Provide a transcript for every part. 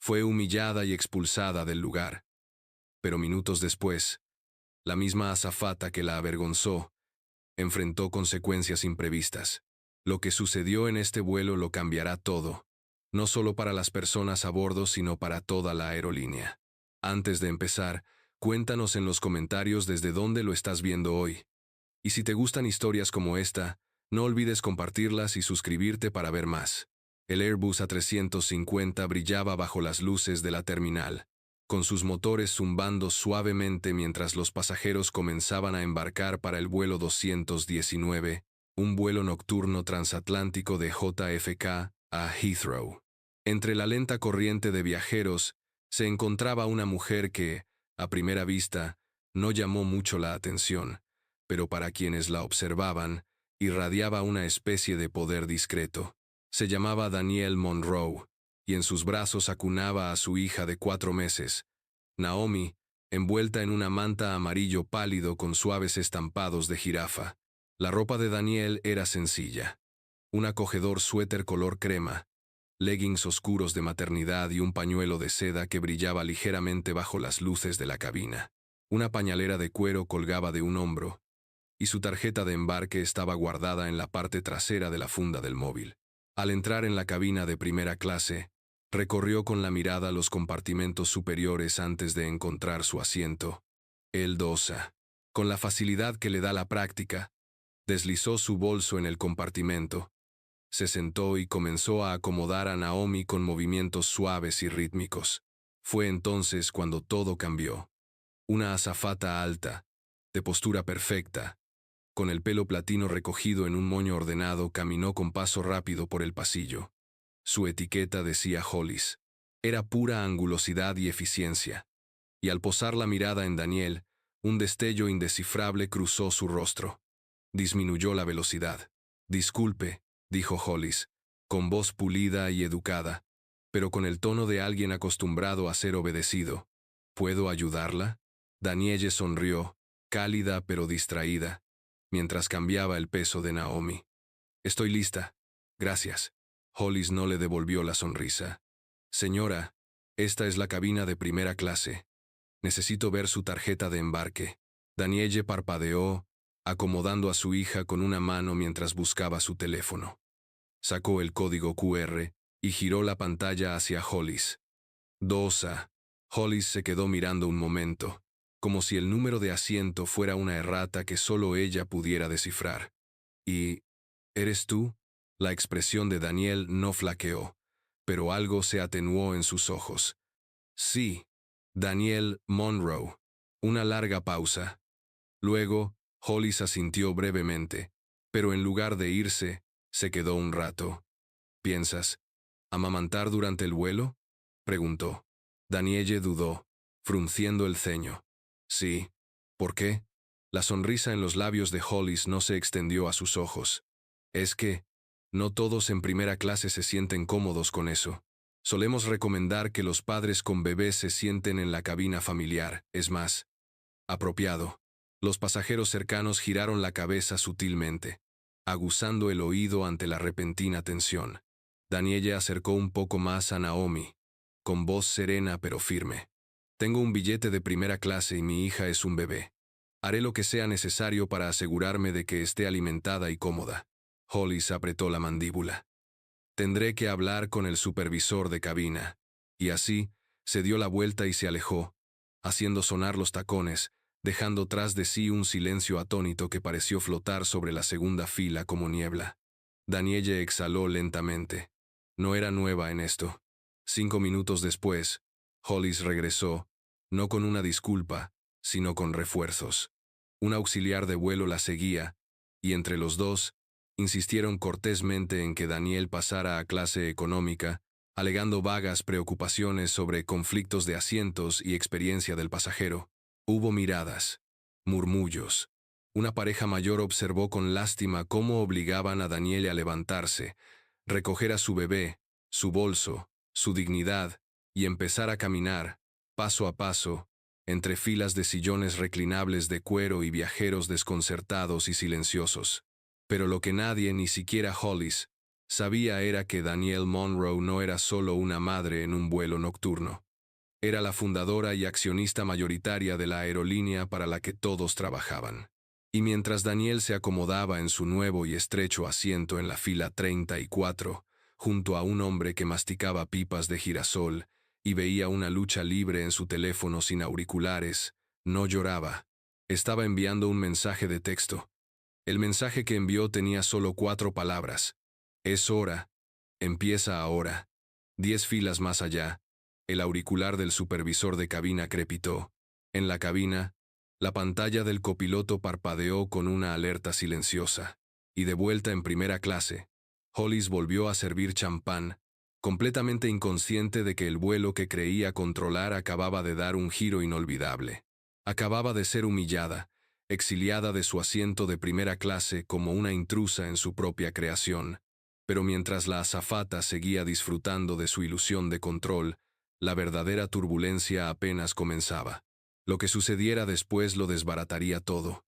Fue humillada y expulsada del lugar. Pero minutos después, la misma azafata que la avergonzó enfrentó consecuencias imprevistas. Lo que sucedió en este vuelo lo cambiará todo, no solo para las personas a bordo, sino para toda la aerolínea. Antes de empezar, cuéntanos en los comentarios desde dónde lo estás viendo hoy. Y si te gustan historias como esta, no olvides compartirlas y suscribirte para ver más. El Airbus A350 brillaba bajo las luces de la terminal, con sus motores zumbando suavemente mientras los pasajeros comenzaban a embarcar para el vuelo 219, un vuelo nocturno transatlántico de JFK a Heathrow. Entre la lenta corriente de viajeros se encontraba una mujer que, a primera vista, no llamó mucho la atención, pero para quienes la observaban, irradiaba una especie de poder discreto. Se llamaba Danielle Monroe, y en sus brazos acunaba a su hija de 4 meses, Naomi, envuelta en una manta amarillo pálido con suaves estampados de jirafa. La ropa de Danielle era sencilla. Un acogedor suéter color crema, leggings oscuros de maternidad y un pañuelo de seda que brillaba ligeramente bajo las luces de la cabina. Una pañalera de cuero colgaba de un hombro, y su tarjeta de embarque estaba guardada en la parte trasera de la funda del móvil. Al entrar en la cabina de primera clase, recorrió con la mirada los compartimentos superiores antes de encontrar su asiento. El 2A. Con la facilidad que le da la práctica, deslizó su bolso en el compartimento, se sentó y comenzó a acomodar a Naomi con movimientos suaves y rítmicos. Fue entonces cuando todo cambió. Una azafata alta, de postura perfecta, con el pelo platino recogido en un moño ordenado, caminó con paso rápido por el pasillo. Su etiqueta decía Hollis. Era pura angulosidad y eficiencia. Y al posar la mirada en Danielle, un destello indescifrable cruzó su rostro. Disminuyó la velocidad. «Disculpe», dijo Hollis, con voz pulida y educada, pero con el tono de alguien acostumbrado a ser obedecido. «¿Puedo ayudarla?» Danielle sonrió, cálida pero distraída, mientras cambiaba el peso de Naomi. «Estoy lista. Gracias». Hollis no le devolvió la sonrisa. «Señora, esta es la cabina de primera clase. Necesito ver su tarjeta de embarque». Danielle parpadeó, acomodando a su hija con una mano mientras buscaba su teléfono. Sacó el código QR y giró la pantalla hacia Hollis. 2A. Hollis se quedó mirando un momento, como si el número de asiento fuera una errata que solo ella pudiera descifrar. «¿Y eres tú?» La expresión de Danielle no flaqueó, pero algo se atenuó en sus ojos. «Sí, Danielle Monroe». Una larga pausa. Luego, Hollis asintió brevemente, pero en lugar de irse, se quedó un rato. «¿Piensas amamantar durante el vuelo?», preguntó. Danielle dudó, frunciendo el ceño. «Sí». «¿Por qué?». La sonrisa en los labios de Hollis no se extendió a sus ojos. «Es que no todos en primera clase se sienten cómodos con eso. Solemos recomendar que los padres con bebés se sienten en la cabina familiar, es más apropiado». Los pasajeros cercanos giraron la cabeza sutilmente, aguzando el oído ante la repentina tensión. Danielle acercó un poco más a Naomi, con voz serena pero firme. «Tengo un billete de primera clase y mi hija es un bebé. Haré lo que sea necesario para asegurarme de que esté alimentada y cómoda». Hollis apretó la mandíbula. «Tendré que hablar con el supervisor de cabina». Y así, se dio la vuelta y se alejó, haciendo sonar los tacones, dejando tras de sí un silencio atónito que pareció flotar sobre la segunda fila como niebla. Danielle exhaló lentamente. No era nueva en esto. 5 minutos después, Hollis regresó, no con una disculpa, sino con refuerzos. Un auxiliar de vuelo la seguía, y entre los dos, insistieron cortésmente en que Danielle pasara a clase económica, alegando vagas preocupaciones sobre conflictos de asientos y experiencia del pasajero. Hubo miradas, murmullos. Una pareja mayor observó con lástima cómo obligaban a Danielle a levantarse, recoger a su bebé, su bolso, su dignidad, y empezar a caminar, paso a paso, entre filas de sillones reclinables de cuero y viajeros desconcertados y silenciosos. Pero lo que nadie, ni siquiera Hollis, sabía era que Danielle Monroe no era solo una madre en un vuelo nocturno. Era la fundadora y accionista mayoritaria de la aerolínea para la que todos trabajaban. Y mientras Danielle se acomodaba en su nuevo y estrecho asiento en la fila 34, junto a un hombre que masticaba pipas de girasol y veía una lucha libre en su teléfono sin auriculares, no lloraba. Estaba enviando un mensaje de texto. El mensaje que envió tenía solo 4 palabras. Es hora. Empieza ahora. 10 filas más allá. El auricular del supervisor de cabina crepitó. En la cabina, la pantalla del copiloto parpadeó con una alerta silenciosa. Y de vuelta en primera clase, Hollis volvió a servir champán, completamente inconsciente de que el vuelo que creía controlar acababa de dar un giro inolvidable. Acababa de ser humillada, exiliada de su asiento de primera clase como una intrusa en su propia creación. Pero mientras la azafata seguía disfrutando de su ilusión de control, la verdadera turbulencia apenas comenzaba. Lo que sucediera después lo desbarataría todo.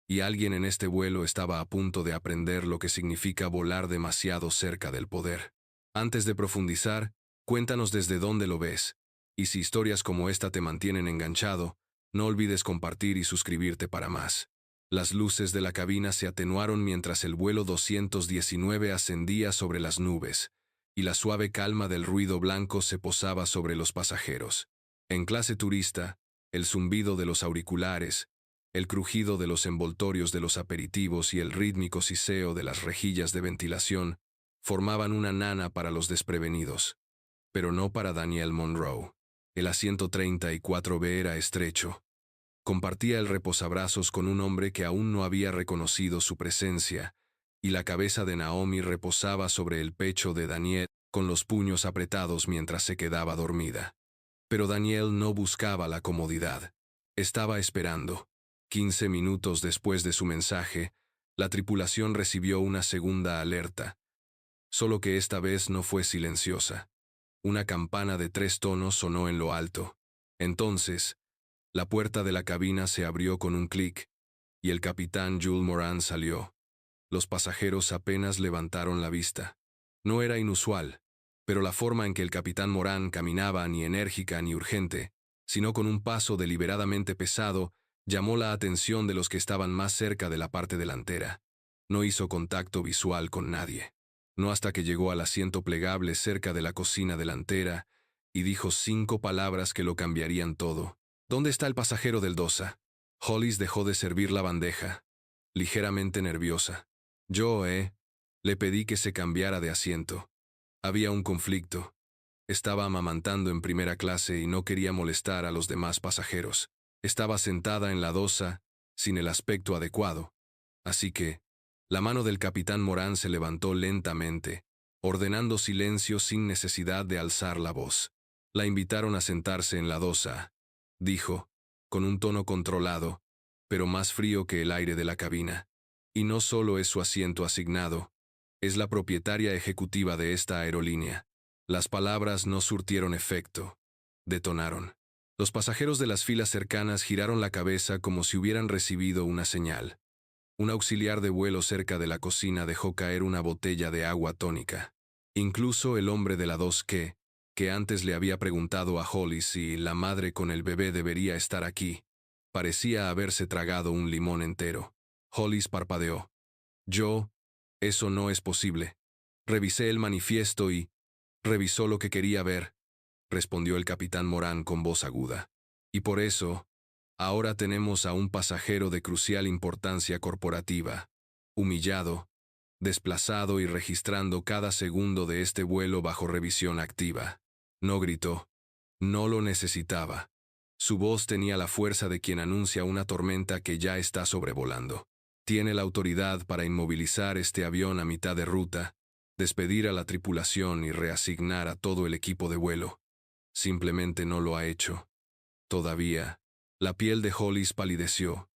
Y alguien en este vuelo estaba a punto de aprender lo que significa volar demasiado cerca del poder. Antes de profundizar, cuéntanos desde dónde lo ves. Y si historias como esta te mantienen enganchado, no olvides compartir y suscribirte para más. Las luces de la cabina se atenuaron mientras el vuelo 219 ascendía sobre las nubes, y la suave calma del ruido blanco se posaba sobre los pasajeros. En clase turista, el zumbido de los auriculares, el crujido de los envoltorios de los aperitivos y el rítmico siseo de las rejillas de ventilación formaban una nana para los desprevenidos, pero no para Danielle Monroe. El asiento 34B era estrecho. Compartía el reposabrazos con un hombre que aún no había reconocido su presencia, y la cabeza de Naomi reposaba sobre el pecho de Danielle con los puños apretados mientras se quedaba dormida. Pero Danielle no buscaba la comodidad. Estaba esperando. 15 minutos después de su mensaje, la tripulación recibió una segunda alerta, solo que esta vez no fue silenciosa. Una campana de 3 tonos sonó en lo alto. Entonces, la puerta de la cabina se abrió con un clic, y el capitán Jules Moran salió. Los pasajeros apenas levantaron la vista. No era inusual, pero la forma en que el capitán Moran caminaba, ni enérgica ni urgente, sino con un paso deliberadamente pesado, llamó la atención de los que estaban más cerca de la parte delantera. No hizo contacto visual con nadie. No hasta que llegó al asiento plegable cerca de la cocina delantera y dijo 5 palabras que lo cambiarían todo. ¿Dónde está el pasajero del Dosa? Hollis dejó de servir la bandeja, ligeramente nerviosa. Le pedí que se cambiara de asiento. Había un conflicto. Estaba amamantando en primera clase y no quería molestar a los demás pasajeros. Estaba sentada en la Dosa, sin el aspecto adecuado. Así que, la mano del capitán Moran se levantó lentamente, ordenando silencio sin necesidad de alzar la voz. La invitaron a sentarse en la Dosa, dijo, con un tono controlado, pero más frío que el aire de la cabina. Y no solo es su asiento asignado, es la propietaria ejecutiva de esta aerolínea. Las palabras no surtieron efecto. Detonaron. Los pasajeros de las filas cercanas giraron la cabeza como si hubieran recibido una señal. Un auxiliar de vuelo cerca de la cocina dejó caer una botella de agua tónica. Incluso el hombre de la 2 que antes le había preguntado a Hollis si la madre con el bebé debería estar aquí, parecía haberse tragado un limón entero. Hollis parpadeó. Eso no es posible. Revisé el manifiesto y... Revisó lo que quería ver, respondió el capitán Moran con voz aguda. Y por eso, ahora tenemos a un pasajero de crucial importancia corporativa, humillado, desplazado y registrando cada segundo de este vuelo bajo revisión activa. No gritó. No lo necesitaba. Su voz tenía la fuerza de quien anuncia una tormenta que ya está sobrevolando. Tiene la autoridad para inmovilizar este avión a mitad de ruta, despedir a la tripulación y reasignar a todo el equipo de vuelo. Simplemente no lo ha hecho. Todavía. La piel de Hollis palideció.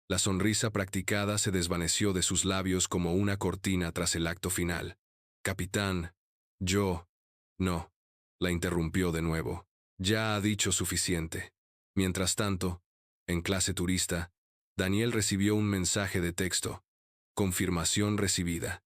La sonrisa practicada se desvaneció de sus labios como una cortina tras el acto final. Capitán, no, la interrumpió de nuevo. Ya ha dicho suficiente. Mientras tanto, en clase turista, Danielle recibió un mensaje de texto. Confirmación recibida.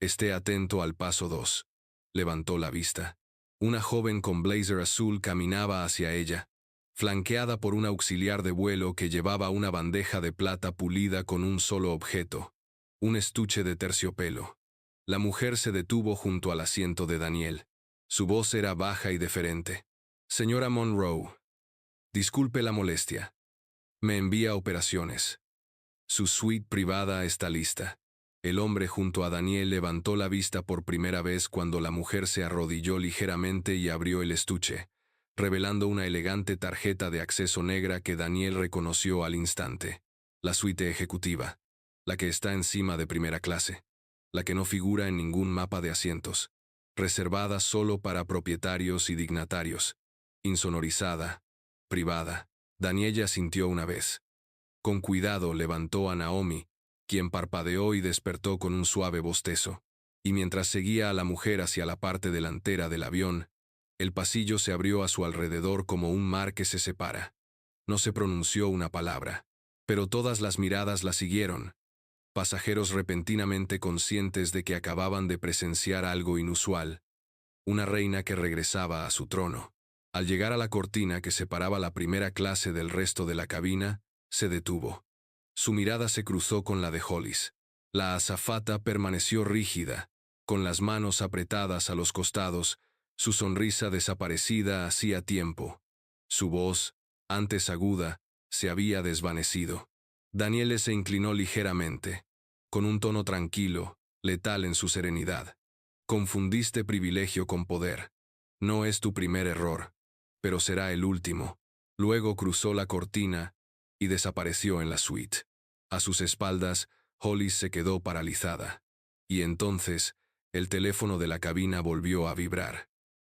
Esté atento al paso 2. Levantó la vista. Una joven con blazer azul caminaba hacia ella, flanqueada por un auxiliar de vuelo que llevaba una bandeja de plata pulida con un solo objeto, un estuche de terciopelo. La mujer se detuvo junto al asiento de Daniel. Su voz era baja y deferente. Señora Monroe, disculpe la molestia. Me envía operaciones. Su suite privada está lista. El hombre junto a Daniel levantó la vista por primera vez cuando la mujer se arrodilló ligeramente y abrió el estuche, revelando una elegante tarjeta de acceso negra que Daniel reconoció al instante. La suite ejecutiva, la que está encima de primera clase, la que no figura en ningún mapa de asientos, reservada solo para propietarios y dignatarios, insonorizada, privada. Daniela sintió una vez. Con cuidado levantó a Naomi, quien parpadeó y despertó con un suave bostezo, y mientras seguía a la mujer hacia la parte delantera del avión, el pasillo se abrió a su alrededor como un mar que se separa. No se pronunció una palabra, pero todas las miradas la siguieron, pasajeros repentinamente conscientes de que acababan de presenciar algo inusual, una reina que regresaba a su trono. Al llegar a la cortina que separaba la primera clase del resto de la cabina, se detuvo. Su mirada se cruzó con la de Hollis. La azafata permaneció rígida, con las manos apretadas a los costados, su sonrisa desaparecida hacía tiempo. Su voz, antes aguda, se había desvanecido. Daniele se inclinó ligeramente, con un tono tranquilo, letal en su serenidad. Confundiste privilegio con poder. No es tu primer error, pero será el último. Luego cruzó la cortina y desapareció en la suite. A sus espaldas, Hollis se quedó paralizada. Y entonces, el teléfono de la cabina volvió a vibrar.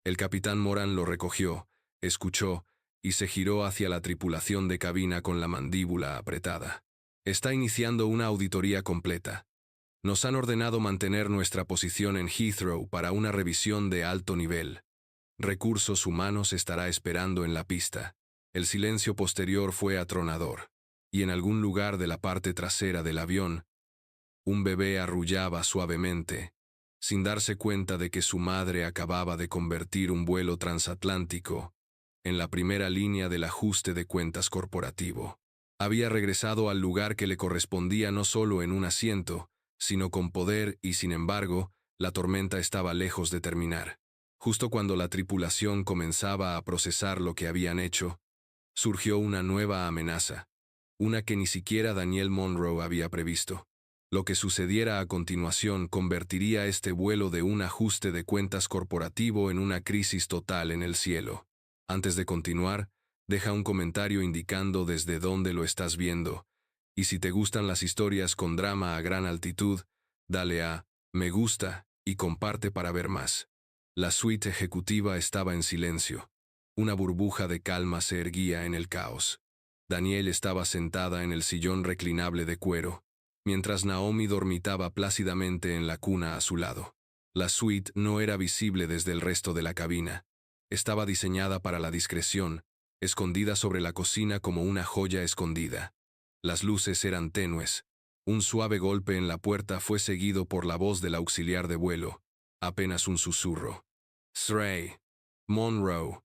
El capitán Moran lo recogió, escuchó, y se giró hacia la tripulación de cabina con la mandíbula apretada. Está iniciando una auditoría completa. Nos han ordenado mantener nuestra posición en Heathrow para una revisión de alto nivel. Recursos Humanos estará esperando en la pista. El silencio posterior fue atronador, y en algún lugar de la parte trasera del avión, un bebé arrullaba suavemente, sin darse cuenta de que su madre acababa de convertir un vuelo transatlántico en la primera línea del ajuste de cuentas corporativo. Había regresado al lugar que le correspondía no solo en un asiento, sino con poder y, sin embargo, la tormenta estaba lejos de terminar. Justo cuando la tripulación comenzaba a procesar lo que habían hecho, surgió una nueva amenaza, una que ni siquiera Daniel Monroe había previsto. Lo que sucediera a continuación convertiría este vuelo de un ajuste de cuentas corporativo en una crisis total en el cielo. Antes de continuar, deja un comentario indicando desde dónde lo estás viendo, y si te gustan las historias con drama a gran altitud, dale a me gusta y comparte para ver más. La suite ejecutiva estaba en silencio. Una burbuja de calma se erguía en el caos. Daniel estaba sentada en el sillón reclinable de cuero, mientras Naomi dormitaba plácidamente en la cuna a su lado. La suite no era visible desde el resto de la cabina. Estaba diseñada para la discreción, escondida sobre la cocina como una joya escondida. Las luces eran tenues. Un suave golpe en la puerta fue seguido por la voz del auxiliar de vuelo, apenas un susurro. Stray. Monroe.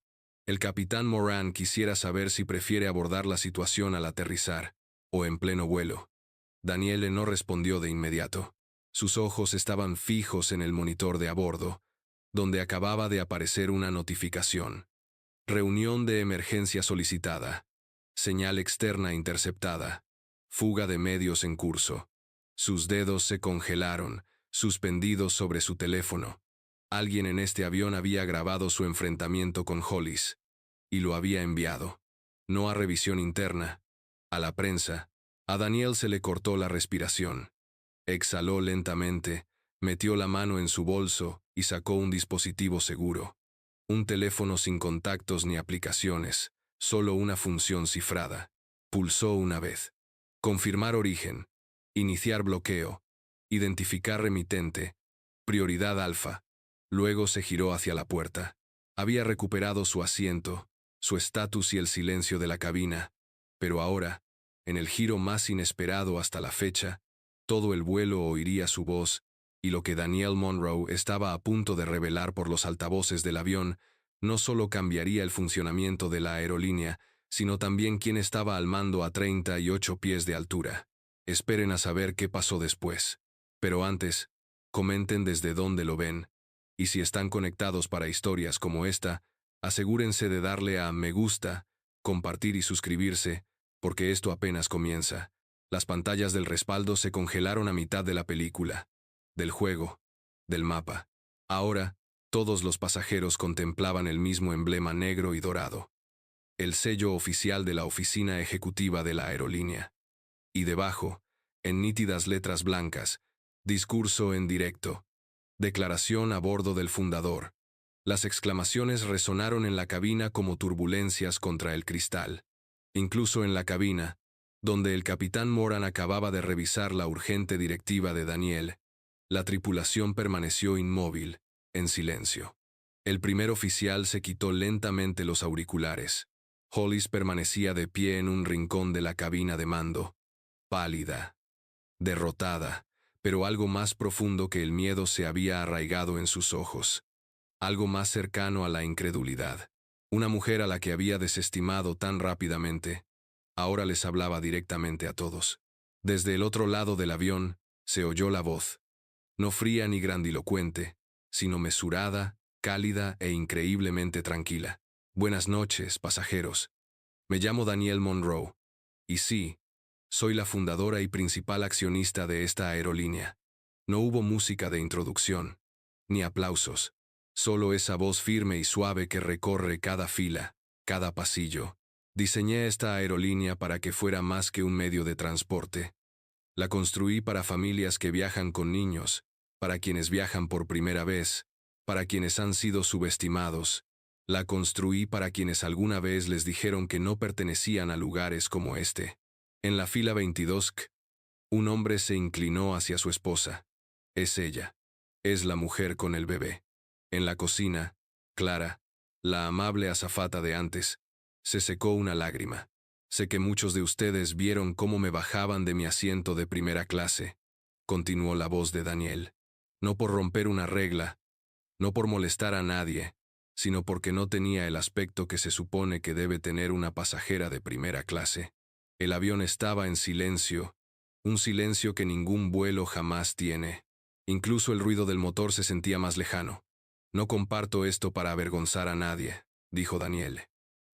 El capitán Moran quisiera saber si prefiere abordar la situación al aterrizar, o en pleno vuelo. Daniele no respondió de inmediato. Sus ojos estaban fijos en el monitor de a bordo, donde acababa de aparecer una notificación. Reunión de emergencia solicitada. Señal externa interceptada. Fuga de medios en curso. Sus dedos se congelaron, suspendidos sobre su teléfono. Alguien en este avión había grabado su enfrentamiento con Hollis, y lo había enviado. No a revisión interna, a la prensa. A Daniel se le cortó la respiración. Exhaló lentamente, metió la mano en su bolso y sacó un dispositivo seguro. Un teléfono sin contactos ni aplicaciones, solo una función cifrada. Pulsó una vez. Confirmar origen. Iniciar bloqueo. Identificar remitente. Prioridad alfa. Luego se giró hacia la puerta. Había recuperado su asiento, su estatus y el silencio de la cabina, pero ahora, en el giro más inesperado hasta la fecha, todo el vuelo oiría su voz y lo que Danielle Monroe estaba a punto de revelar por los altavoces del avión no solo cambiaría el funcionamiento de la aerolínea, sino también quién estaba al mando a 38 pies de altura. Esperen a saber qué pasó después. Pero antes, comenten desde dónde lo ven, y si están conectados para historias como esta, asegúrense de darle a me gusta, compartir y suscribirse, porque esto apenas comienza. Las pantallas del respaldo se congelaron a mitad de la película, del juego, del mapa. Ahora, todos los pasajeros contemplaban el mismo emblema negro y dorado, el sello oficial de la oficina ejecutiva de la aerolínea. Y debajo, en nítidas letras blancas, discurso en directo, declaración a bordo del fundador. Las exclamaciones resonaron en la cabina como turbulencias contra el cristal. Incluso en la cabina, donde el capitán Moran acababa de revisar la urgente directiva de Daniel, la tripulación permaneció inmóvil, en silencio. El primer oficial se quitó lentamente los auriculares. Hollis permanecía de pie en un rincón de la cabina de mando, pálida, derrotada, pero algo más profundo que el miedo se había arraigado en sus ojos, algo más cercano a la incredulidad. Una mujer a la que había desestimado tan rápidamente, ahora les hablaba directamente a todos. Desde el otro lado del avión, se oyó la voz, no fría ni grandilocuente, sino mesurada, cálida e increíblemente tranquila. Buenas noches, pasajeros. Me llamo Danielle Monroe. Y sí, soy la fundadora y principal accionista de esta aerolínea. No hubo música de introducción, ni aplausos, solo esa voz firme y suave que recorre cada fila, cada pasillo. Diseñé esta aerolínea para que fuera más que un medio de transporte. La construí para familias que viajan con niños, para quienes viajan por primera vez, para quienes han sido subestimados. La construí para quienes alguna vez les dijeron que no pertenecían a lugares como este. En la fila 22, un hombre se inclinó hacia su esposa. Es ella. Es la mujer con el bebé. En la cocina, Clara, la amable azafata de antes, se secó una lágrima. Sé que muchos de ustedes vieron cómo me bajaban de mi asiento de primera clase, continuó la voz de Daniel. No por romper una regla, no por molestar a nadie, sino porque no tenía el aspecto que se supone que debe tener una pasajera de primera clase. El avión estaba en silencio, un silencio que ningún vuelo jamás tiene. Incluso el ruido del motor se sentía más lejano. No comparto esto para avergonzar a nadie, dijo Daniel.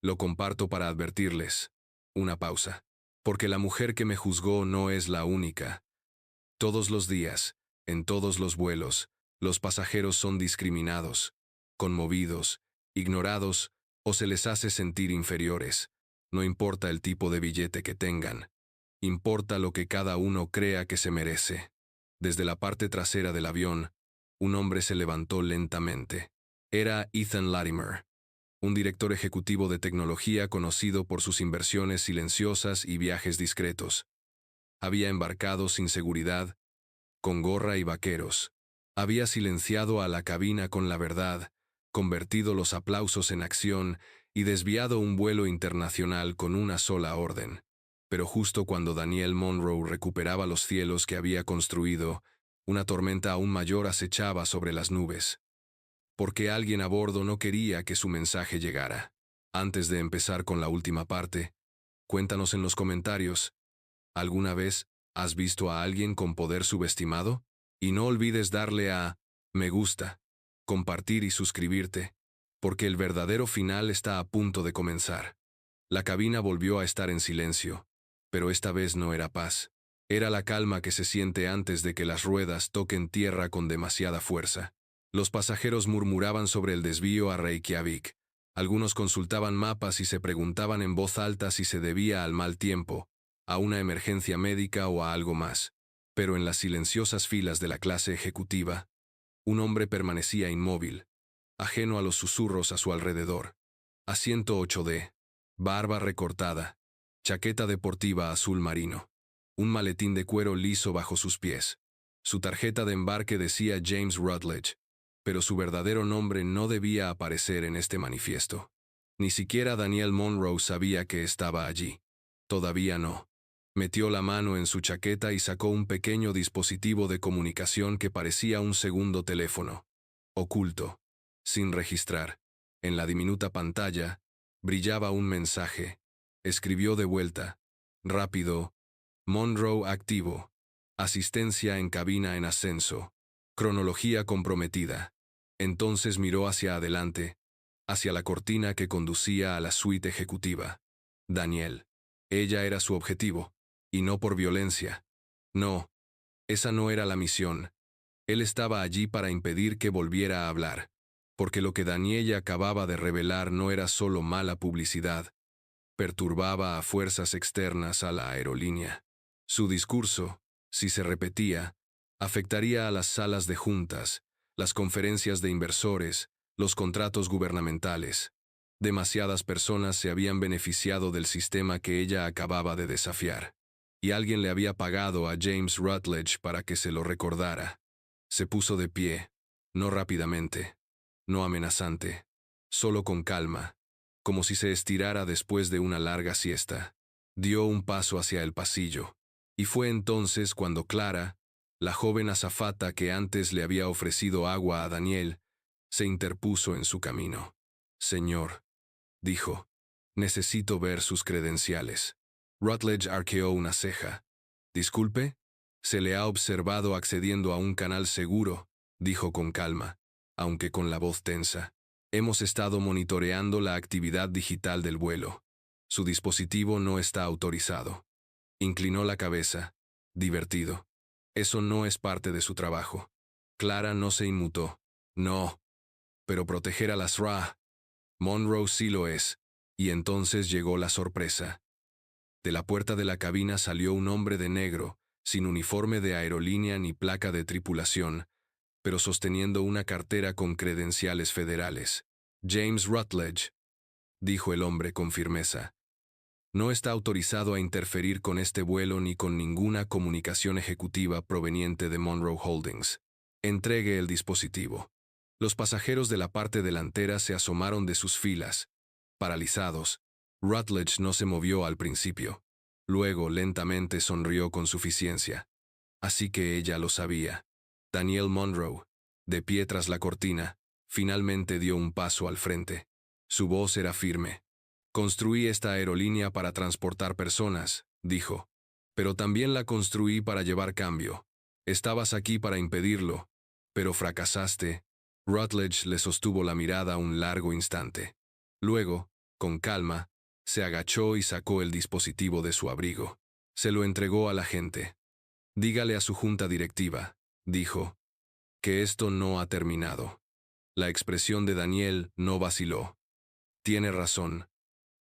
Lo comparto para advertirles. Una pausa. Porque la mujer que me juzgó no es la única. Todos los días, en todos los vuelos, los pasajeros son discriminados, conmovidos, ignorados o se les hace sentir inferiores. No importa el tipo de billete que tengan. Importa lo que cada uno crea que se merece. Desde la parte trasera del avión, un hombre se levantó lentamente. Era Ethan Latimer, un director ejecutivo de tecnología conocido por sus inversiones silenciosas y viajes discretos. Había embarcado sin seguridad, con gorra y vaqueros. Había silenciado a la cabina con la verdad, convertido los aplausos en acción y desviado un vuelo internacional con una sola orden. Pero justo cuando Danielle Monroe recuperaba los cielos que había construido, una tormenta aún mayor acechaba sobre las nubes. Porque alguien a bordo no quería que su mensaje llegara. Antes de empezar con la última parte, cuéntanos en los comentarios, ¿alguna vez has visto a alguien con poder subestimado? Y no olvides darle a me gusta, compartir y suscribirte, porque el verdadero final está a punto de comenzar. La cabina volvió a estar en silencio, pero esta vez no era paz. Era la calma que se siente antes de que las ruedas toquen tierra con demasiada fuerza. Los pasajeros murmuraban sobre el desvío a Reykjavik. Algunos consultaban mapas y se preguntaban en voz alta si se debía al mal tiempo, a una emergencia médica o a algo más. Pero en las silenciosas filas de la clase ejecutiva, un hombre permanecía inmóvil, ajeno a los susurros a su alrededor. Asiento 8D, barba recortada, chaqueta deportiva azul marino, un maletín de cuero liso bajo sus pies. Su tarjeta de embarque decía James Rutledge, pero su verdadero nombre no debía aparecer en este manifiesto. Ni siquiera Danielle Monroe sabía que estaba allí. Todavía no. Metió la mano en su chaqueta y sacó un pequeño dispositivo de comunicación que parecía un segundo teléfono. Oculto, sin registrar. En la diminuta pantalla, brillaba un mensaje. Escribió de vuelta. Rápido. Monroe activo. Asistencia en cabina en ascenso. Cronología comprometida. Entonces miró hacia adelante, hacia la cortina que conducía a la suite ejecutiva. Daniel. Ella era su objetivo. Y no por violencia. No, esa no era la misión. Él estaba allí para impedir que volviera a hablar, porque lo que Daniela acababa de revelar no era solo mala publicidad, perturbaba a fuerzas externas a la aerolínea. Su discurso, si se repetía, afectaría a las salas de juntas, las conferencias de inversores, los contratos gubernamentales. Demasiadas personas se habían beneficiado del sistema que ella acababa de desafiar. Y alguien le había pagado a James Rutledge para que se lo recordara. Se puso de pie, no rápidamente, no amenazante, solo con calma, como si se estirara después de una larga siesta. Dio un paso hacia el pasillo, y fue entonces cuando Clara, la joven azafata que antes le había ofrecido agua a Daniel, se interpuso en su camino. «Señor», dijo, «necesito ver sus credenciales». Rutledge arqueó una ceja. «Disculpe, se le ha observado accediendo a un canal seguro», dijo con calma, aunque con la voz tensa. «Hemos estado monitoreando la actividad digital del vuelo. Su dispositivo no está autorizado». Inclinó la cabeza, divertido. Eso no es parte de su trabajo. Clara no se inmutó. «No. Pero proteger a las RA. Monroe sí lo es». Y entonces llegó la sorpresa. De la puerta de la cabina salió un hombre de negro, sin uniforme de aerolínea ni placa de tripulación, pero sosteniendo una cartera con credenciales federales. «James Rutledge», dijo el hombre con firmeza. «No está autorizado a interferir con este vuelo ni con ninguna comunicación ejecutiva proveniente de Monroe Holdings. Entregue el dispositivo». Los pasajeros de la parte delantera se asomaron de sus filas, paralizados. Rutledge no se movió al principio. Luego, lentamente sonrió con suficiencia. Así que ella lo sabía. Daniel Monroe, de pie tras la cortina, finalmente dio un paso al frente. Su voz era firme. «Construí esta aerolínea para transportar personas», dijo. «Pero también la construí para llevar cambio. Estabas aquí para impedirlo, pero fracasaste». Rutledge le sostuvo la mirada un largo instante. Luego, con calma, se agachó y sacó el dispositivo de su abrigo. Se lo entregó a la gente. «Dígale a su junta directiva», dijo, «que esto no ha terminado». La expresión de Daniel no vaciló. «Tiene razón.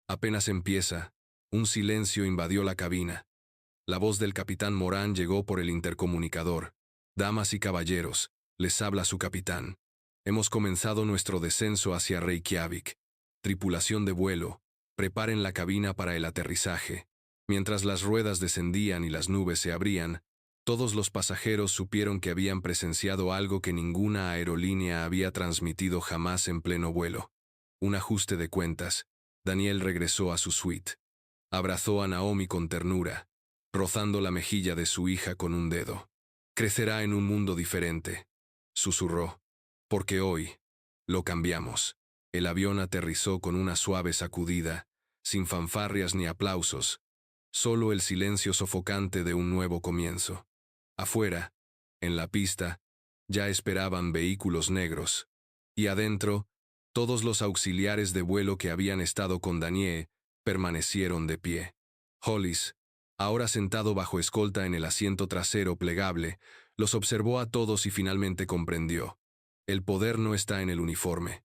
Apenas empieza». Un silencio invadió la cabina. La voz del capitán Morán llegó por el intercomunicador. «Damas y caballeros, les habla su capitán. Hemos comenzado nuestro descenso hacia Reykjavik. Tripulación de vuelo, preparen la cabina para el aterrizaje». Mientras las ruedas descendían y las nubes se abrían, todos los pasajeros supieron que habían presenciado algo que ninguna aerolínea había transmitido jamás en pleno vuelo. Un ajuste de cuentas. Daniel regresó a su suite. Abrazó a Naomi con ternura, rozando la mejilla de su hija con un dedo. «Crecerá en un mundo diferente», susurró, «porque hoy lo cambiamos». El avión aterrizó con una suave sacudida, sin fanfarrias ni aplausos, solo el silencio sofocante de un nuevo comienzo. Afuera, en la pista, ya esperaban vehículos negros, y adentro, todos los auxiliares de vuelo que habían estado con Daniel permanecieron de pie. Hollis, ahora sentado bajo escolta en el asiento trasero plegable, los observó a todos y finalmente comprendió. El poder no está en el uniforme.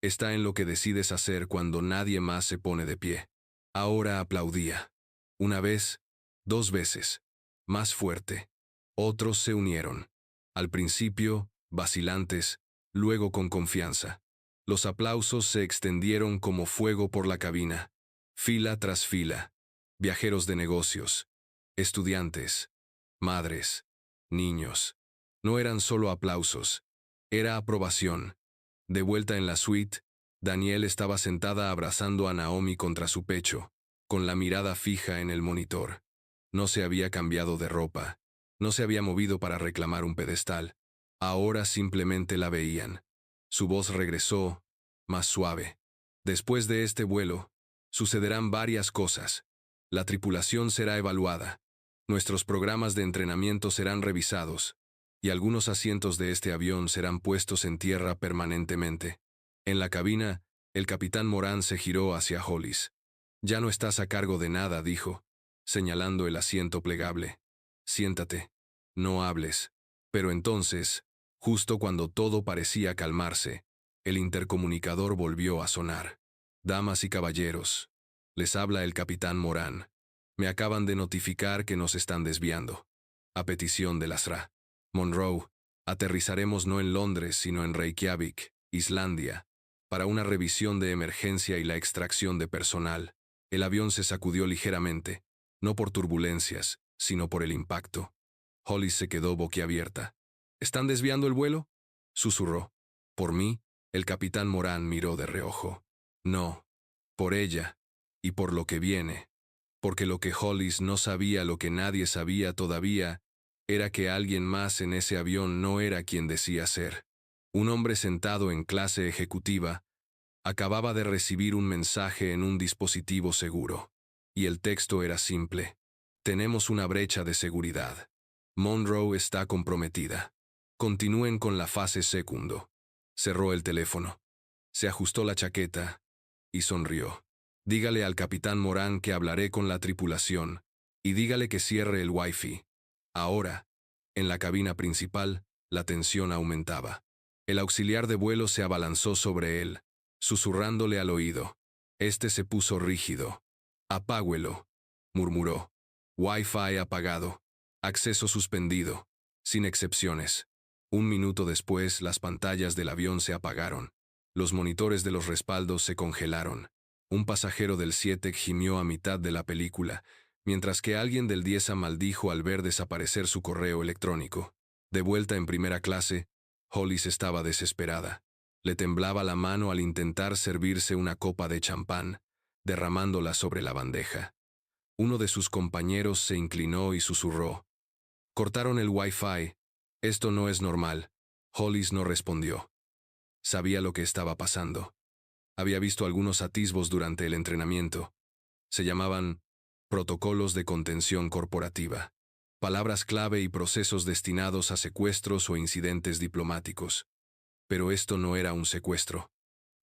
Está en lo que decides hacer cuando nadie más se pone de pie. Ahora aplaudía. Una vez, 2 veces, más fuerte. Otros se unieron. Al principio, vacilantes, luego con confianza. Los aplausos se extendieron como fuego por la cabina, fila tras fila. Viajeros de negocios, estudiantes, madres, niños. No eran solo aplausos, era aprobación. De vuelta en la suite, Daniel estaba sentada abrazando a Naomi contra su pecho, con la mirada fija en el monitor. No se había cambiado de ropa. No se había movido para reclamar un pedestal. Ahora simplemente la veían. Su voz regresó, más suave. Después de este vuelo, sucederán varias cosas. La tripulación será evaluada. Nuestros programas de entrenamiento serán revisados. Y algunos asientos de este avión serán puestos en tierra permanentemente. En la cabina, el capitán Moran se giró hacia Hollis. «Ya no estás a cargo de nada», dijo, señalando el asiento plegable. «Siéntate. No hables». Pero entonces, justo cuando todo parecía calmarse, el intercomunicador volvió a sonar. «Damas y caballeros, les habla el capitán Moran. Me acaban de notificar que nos están desviando. A petición de la SRA. Monroe, aterrizaremos no en Londres, sino en Reykjavik, Islandia, para una revisión de emergencia y la extracción de personal». El avión se sacudió ligeramente, no por turbulencias, sino por el impacto. Hollis se quedó boquiabierta. «¿Están desviando el vuelo?», susurró. «¿Por mí?», el capitán Moran miró de reojo. «No, por ella, y por lo que viene». Porque lo que Hollis no sabía, lo que nadie sabía todavía, era que alguien más en ese avión no era quien decía ser. Un hombre sentado en clase ejecutiva acababa de recibir un mensaje en un dispositivo seguro. Y el texto era simple. «Tenemos una brecha de seguridad. Monroe está comprometida. Continúen con la fase segundo». Cerró el teléfono. Se ajustó la chaqueta y sonrió. «Dígale al capitán Moran que hablaré con la tripulación y dígale que cierre el Wi-Fi». Ahora, en la cabina principal, la tensión aumentaba. El auxiliar de vuelo se abalanzó sobre él, susurrándole al oído. Este se puso rígido. «Apáguelo», murmuró. «Wi-Fi apagado. Acceso suspendido. Sin excepciones». Un minuto después, las pantallas del avión se apagaron. Los monitores de los respaldos se congelaron. Un pasajero del 7 gimió a mitad de la película, mientras que alguien del 10 maldijo al ver desaparecer su correo electrónico. De vuelta en primera clase, Hollis estaba desesperada. Le temblaba la mano al intentar servirse una copa de champán, derramándola sobre la bandeja. Uno de sus compañeros se inclinó y susurró. «Cortaron el Wi-Fi. Esto no es normal». Hollis no respondió. Sabía lo que estaba pasando. Había visto algunos atisbos durante el entrenamiento. Se llamaban protocolos de contención corporativa. Palabras clave y procesos destinados a secuestros o incidentes diplomáticos. Pero esto no era un secuestro.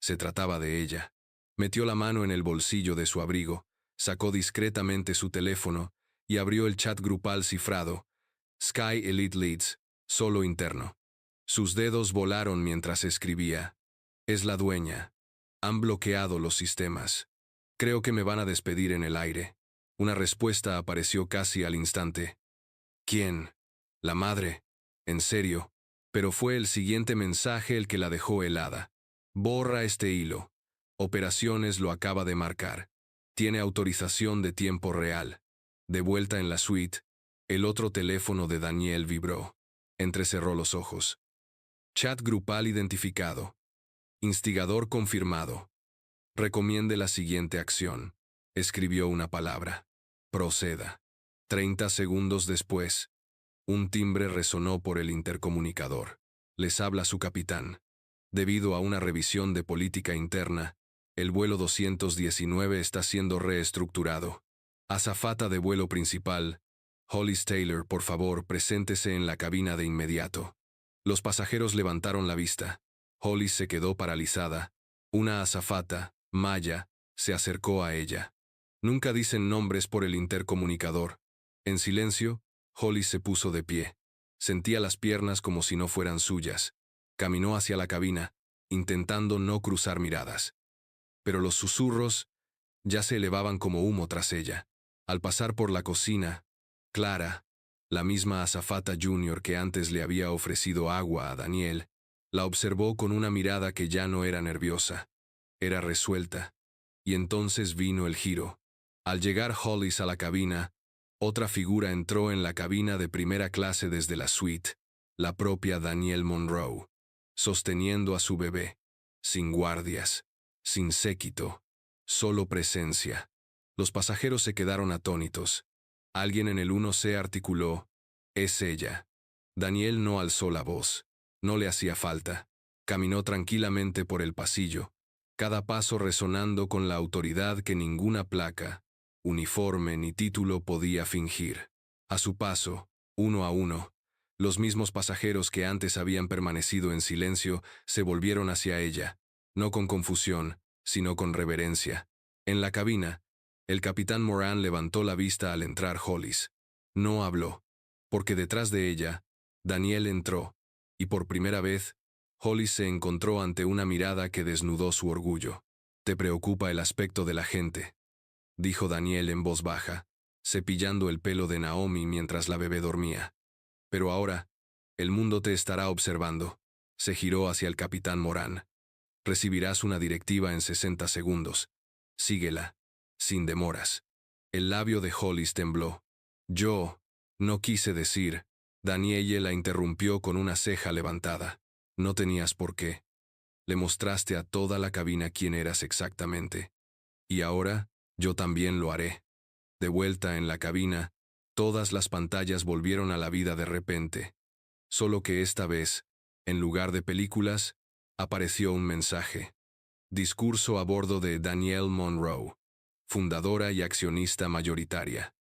Se trataba de ella. Metió la mano en el bolsillo de su abrigo, sacó discretamente su teléfono y abrió el chat grupal cifrado. «Sky Elite Leads, solo interno». Sus dedos volaron mientras escribía. «Es la dueña. Han bloqueado los sistemas. Creo que me van a despedir en el aire». Una respuesta apareció casi al instante. «¿Quién? La madre. En serio». Pero fue el siguiente mensaje el que la dejó helada. «Borra este hilo. Operaciones lo acaba de marcar. Tiene autorización de tiempo real». De vuelta en la suite, el otro teléfono de Daniel vibró. Entrecerró los ojos. «Chat grupal identificado. Instigador confirmado. Recomiende la siguiente acción». Escribió una palabra. «Proceda». 30 segundos después, un timbre resonó por el intercomunicador. «Les habla su capitán. Debido a una revisión de política interna, el vuelo 219 está siendo reestructurado. Azafata de vuelo principal, Hollis Taylor, por favor, preséntese en la cabina de inmediato». Los pasajeros levantaron la vista. Hollis se quedó paralizada. Una azafata, Maya, se acercó a ella. Nunca dicen nombres por el intercomunicador. En silencio, Hollis se puso de pie. Sentía las piernas como si no fueran suyas. Caminó hacia la cabina, intentando no cruzar miradas. Pero los susurros ya se elevaban como humo tras ella. Al pasar por la cocina, Clara, la misma azafata junior que antes le había ofrecido agua a Daniel, la observó con una mirada que ya no era nerviosa. Era resuelta. Y entonces vino el giro. Al llegar Hollis a la cabina, otra figura entró en la cabina de primera clase desde la suite, la propia Daniel Monroe, sosteniendo a su bebé, sin guardias, sin séquito, solo presencia. Los pasajeros se quedaron atónitos. Alguien en el 1C articuló: «Es ella». Daniel no alzó la voz. No le hacía falta. Caminó tranquilamente por el pasillo, cada paso resonando con la autoridad que ninguna placa, uniforme ni título podía fingir. A su paso, uno a uno, los mismos pasajeros que antes habían permanecido en silencio se volvieron hacia ella, no con confusión, sino con reverencia. En la cabina, el capitán Moran levantó la vista al entrar Hollis. No habló, porque detrás de ella, Daniel entró, y por primera vez, Hollis se encontró ante una mirada que desnudó su orgullo. «Te preocupa el aspecto de la gente», dijo Daniel en voz baja, cepillando el pelo de Naomi mientras la bebé dormía. «Pero ahora, el mundo te estará observando». Se giró hacia el capitán Moran. «Recibirás una directiva en 60 segundos. Síguela, sin demoras». El labio de Hollis tembló. «Yo no quise decir». Danielle la interrumpió con una ceja levantada. «No tenías por qué. Le mostraste a toda la cabina quién eras exactamente. Y ahora, yo también lo haré». De vuelta en la cabina, todas las pantallas volvieron a la vida de repente. Solo que esta vez, en lugar de películas, apareció un mensaje. Discurso a bordo de Danielle Monroe, fundadora y accionista mayoritaria.